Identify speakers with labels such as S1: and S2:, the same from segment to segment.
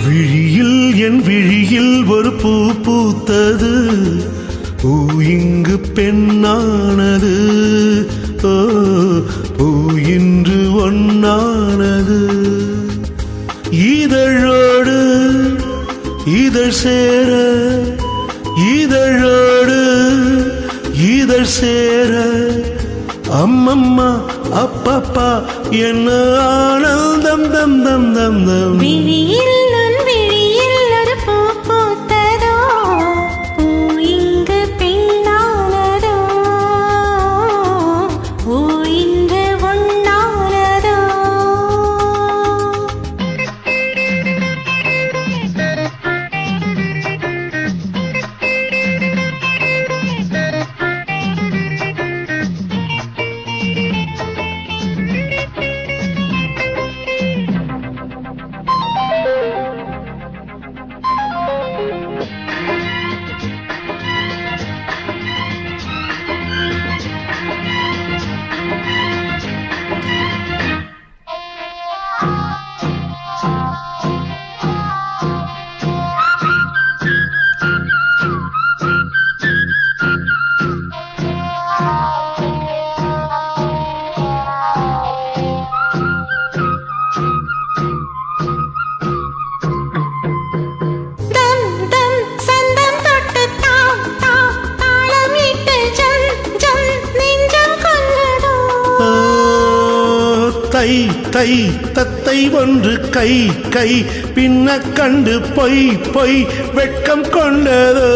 S1: விழியில் என் விழியில் ஒரு பூ பூத்தது, பூ இங்கு பெண்ணானது. ஓ, பூ இன்று ஒன்னானது. இதழோடு இதழ் சேர, இதழோடு இதழ் சேர, அம்மம்மா அப்பப்பா என்ன ஆனந்தம் தம் தம் தம் தம்.
S2: விழியில் உன் விழியில் ஒரு பூ பூத்ததோ, பூ இங்கு பெண்ணானதோ, பூ இன்று ஒன்னானதோ.
S1: தை தை தத்தை ஒன்று கை கை பின்ன கண்டு பொய் பொய் வெட்கம் கொண்டதோ.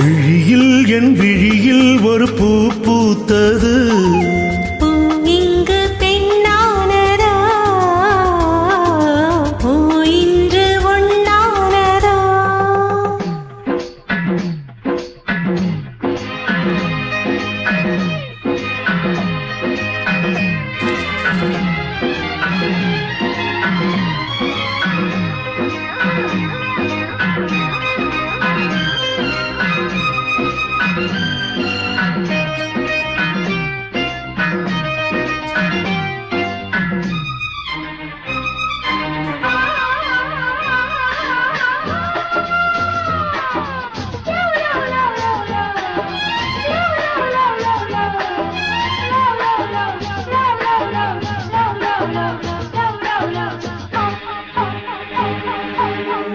S1: விழியில் என் விழியில் ஒரு பூ பூத்தது,
S2: பூ இங்கு பெண்ணானதோ, பூ இன்று ஒன்னானதோ.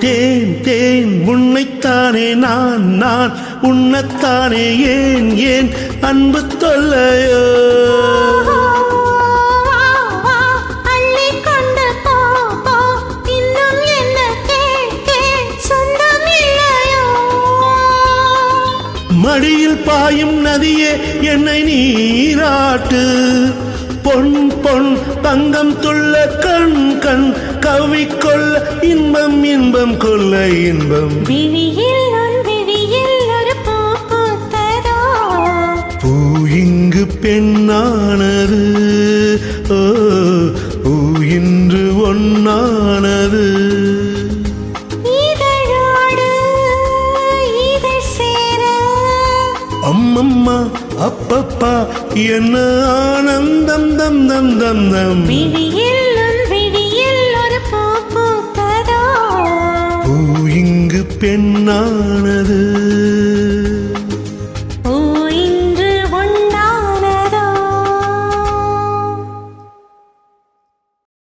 S1: தேன் தேன் உன்னைத்தானே நான் நான் உன்னைத்தானே ஏன் ஏன் அன்பு தொல்லையோ. மடியில் பாயும் நதியே என்னை நீராட்டு, பொன் பொன் தங்கம் துள்ள கண் கண் கவிக்கொள்ள இன்பம் இன்பம் கொள்ள இன்பம்.
S2: விழியில் உன் விழியில் ஒரு பூ பூத்ததோ,
S1: பூ இங்கு பெண்ணானது. ஓ, பூ இன்று ஒன்னானது.
S2: இதழோடு இதழ் சேர,
S1: அம்மம்மா அப்பப்பா என்ன ஆனந்தம் தம் தம் தம் தம்.
S2: விழியில் உன் விழியில் ஒரு பூ பூத்ததோ,
S1: பூ இங்கு பெண்ணானது.